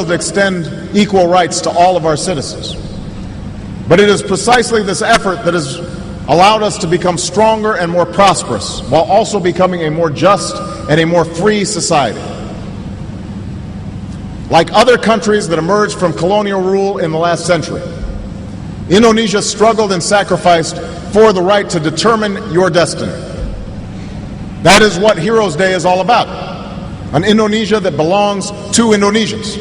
to extend equal rights to all of our citizens. But it is precisely this effort that has allowed us to become stronger and more prosperous, while also becoming a more just and a more free society. Like other countries that emerged from colonial rule in the last century, Indonesia struggled and sacrificed for the right to determine your destiny. That is what Heroes Day is all about, an Indonesia that belongs to Indonesians.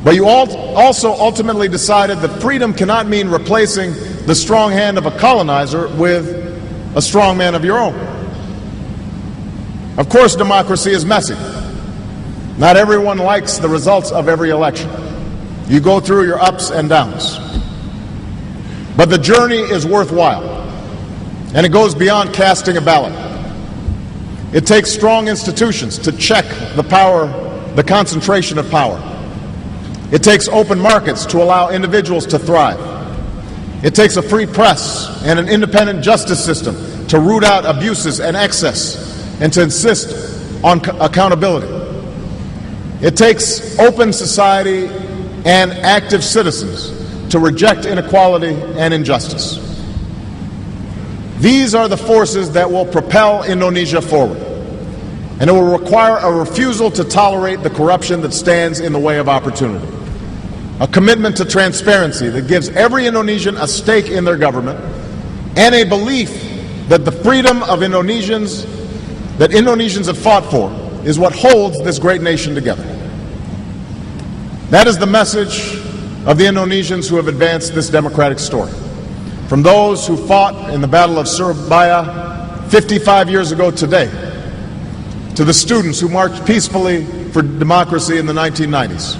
But you also ultimately decided that freedom cannot mean replacing the strong hand of a colonizer with a strong man of your own. Of course, democracy is messy. Not everyone likes the results of every election. You go through your ups and downs. But the journey is worthwhile, and it goes beyond casting a ballot. It takes strong institutions to check the concentration of power. It takes open markets to allow individuals to thrive. It takes a free press and an independent justice system to root out abuses and excess and to insist on accountability. It takes open society and active citizens to reject inequality and injustice. These are the forces that will propel Indonesia forward, and it will require a refusal to tolerate the corruption that stands in the way of opportunity, a commitment to transparency that gives every Indonesian a stake in their government, and a belief that the freedom of Indonesians have fought for is what holds this great nation together. That is the message of the Indonesians who have advanced this democratic story. From those who fought in the Battle of Surabaya 55 years ago today, to the students who marched peacefully for democracy in the 1990s,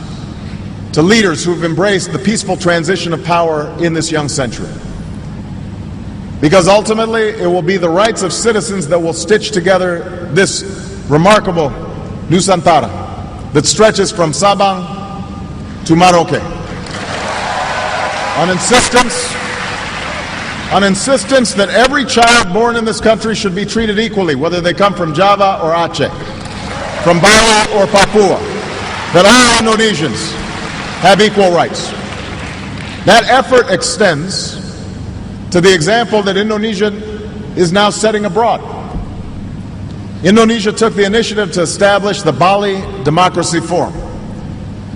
to leaders who have embraced the peaceful transition of power in this young century. Because ultimately, it will be the rights of citizens that will stitch together this remarkable Nusantara that stretches from Sabang to Merauke. On insistence that every child born in this country should be treated equally, whether they come from Java or Aceh, from Bali or Papua, that all Indonesians have equal rights. That effort extends to the example that Indonesia is now setting abroad. Indonesia took the initiative to establish the Bali Democracy Forum,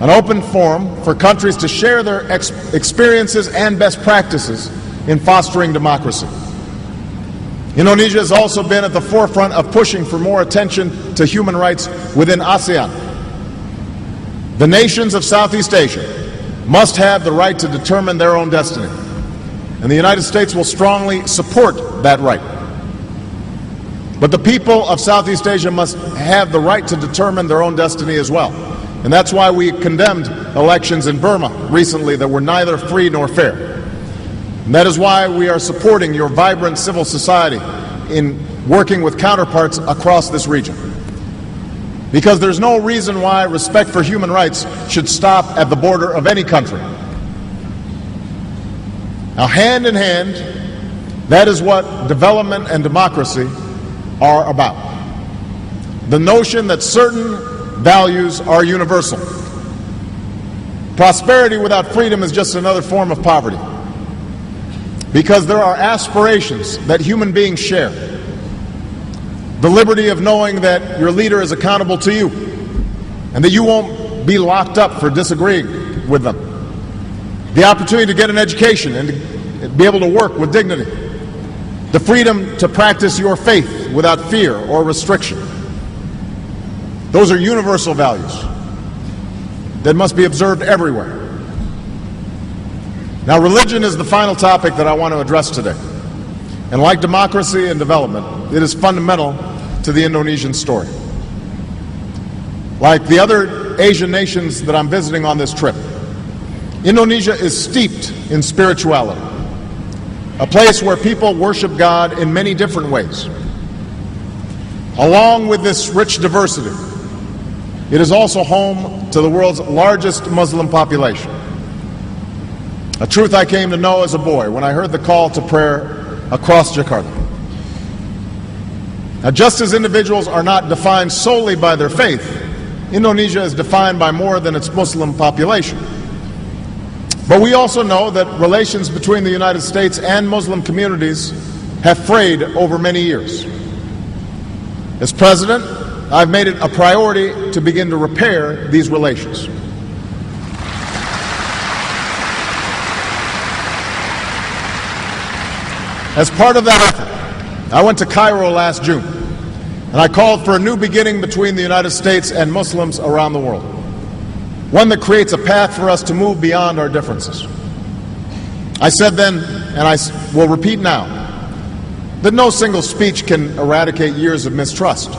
an open forum for countries to share their experiences and best practices in fostering democracy. Indonesia has also been at the forefront of pushing for more attention to human rights within ASEAN. The nations of Southeast Asia must have the right to determine their own destiny, and the United States will strongly support that right. But the people of Southeast Asia must have the right to determine their own destiny as well. And that's why we condemned elections in Burma recently that were neither free nor fair. And that is why we are supporting your vibrant civil society in working with counterparts across this region. Because there's no reason why respect for human rights should stop at the border of any country. Now, hand in hand, that is what development and democracy are about. The notion that certain values are universal. Prosperity without freedom is just another form of poverty. Because there are aspirations that human beings share. The liberty of knowing that your leader is accountable to you and that you won't be locked up for disagreeing with them. The opportunity to get an education and to be able to work with dignity. The freedom to practice your faith without fear or restriction. Those are universal values that must be observed everywhere. Now, religion is the final topic that I want to address today. And like democracy and development, it is fundamental to the Indonesian story. Like the other Asian nations that I'm visiting on this trip, Indonesia is steeped in spirituality, a place where people worship God in many different ways. Along with this rich diversity, it is also home to the world's largest Muslim population. A truth I came to know as a boy when I heard the call to prayer across Jakarta. Now, just as individuals are not defined solely by their faith, Indonesia is defined by more than its Muslim population. But we also know that relations between the United States and Muslim communities have frayed over many years. As president, I've made it a priority to begin to repair these relations. As part of that effort, I went to Cairo last June, and I called for a new beginning between the United States and Muslims around the world, one that creates a path for us to move beyond our differences. I said then, and I will repeat now, that no single speech can eradicate years of mistrust.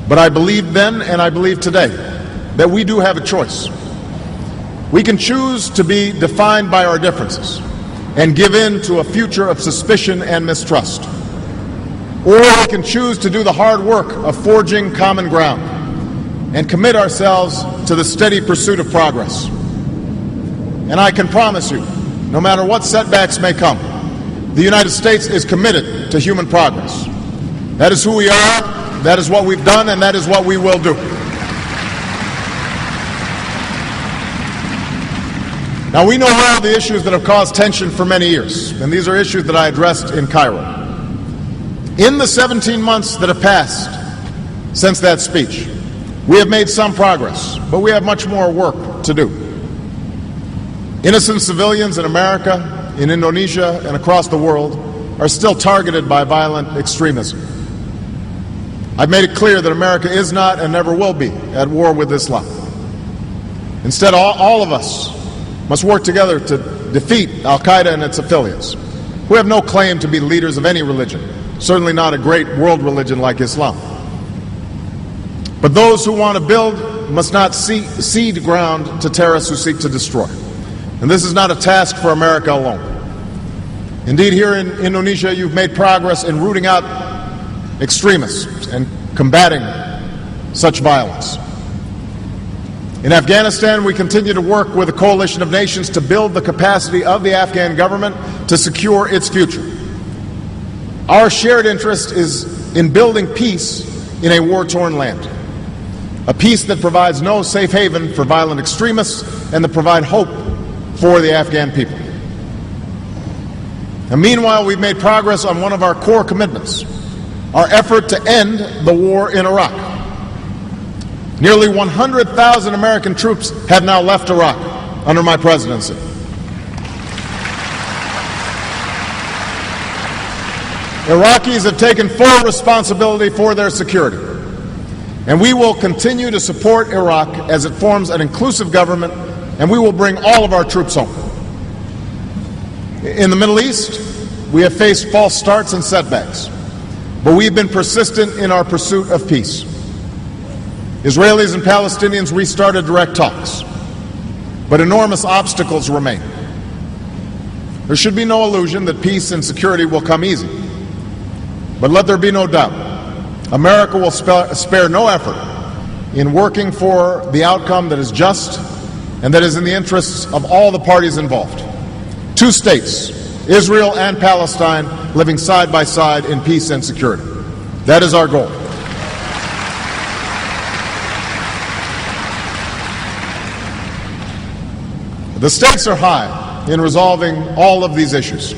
But I believed then, and I believe today, that we do have a choice. We can choose to be defined by our differences and give in to a future of suspicion and mistrust. Or we can choose to do the hard work of forging common ground and commit ourselves to the steady pursuit of progress. And I can promise you, no matter what setbacks may come, the United States is committed to human progress. That is who we are, that is what we've done, and that is what we will do. Now, we know well the issues that have caused tension for many years, and these are issues that I addressed in Cairo. In the 17 months that have passed since that speech, we have made some progress, but we have much more work to do. Innocent civilians in America, in Indonesia, and across the world are still targeted by violent extremism. I've made it clear that America is not and never will be at war with Islam. Instead, all of us must work together to defeat Al-Qaeda and its affiliates, who have no claim to be leaders of any religion, certainly not a great world religion like Islam. But those who want to build must not cede ground to terrorists who seek to destroy. And this is not a task for America alone. Indeed, here in Indonesia, you've made progress in rooting out extremists and combating such violence. In Afghanistan, we continue to work with a coalition of nations to build the capacity of the Afghan government to secure its future. Our shared interest is in building peace in a war-torn land, a peace that provides no safe haven for violent extremists and that provide hope for the Afghan people. And meanwhile, we've made progress on one of our core commitments, our effort to end the war in Iraq. Nearly 100,000 American troops have now left Iraq under my presidency. Iraqis have taken full responsibility for their security, and we will continue to support Iraq as it forms an inclusive government, and we will bring all of our troops home. In the Middle East, we have faced false starts and setbacks, but we've been persistent in our pursuit of peace. Israelis and Palestinians restarted direct talks, but enormous obstacles remain. There should be no illusion that peace and security will come easy. But let there be no doubt, America will spare no effort in working for the outcome that is just and that is in the interests of all the parties involved. Two states, Israel and Palestine, living side by side in peace and security. That is our goal. The stakes are high in resolving all of these issues.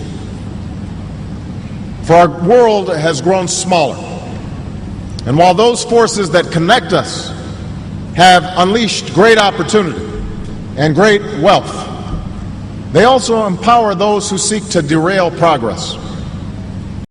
For our world has grown smaller. And while those forces that connect us have unleashed great opportunity and great wealth, they also empower those who seek to derail progress.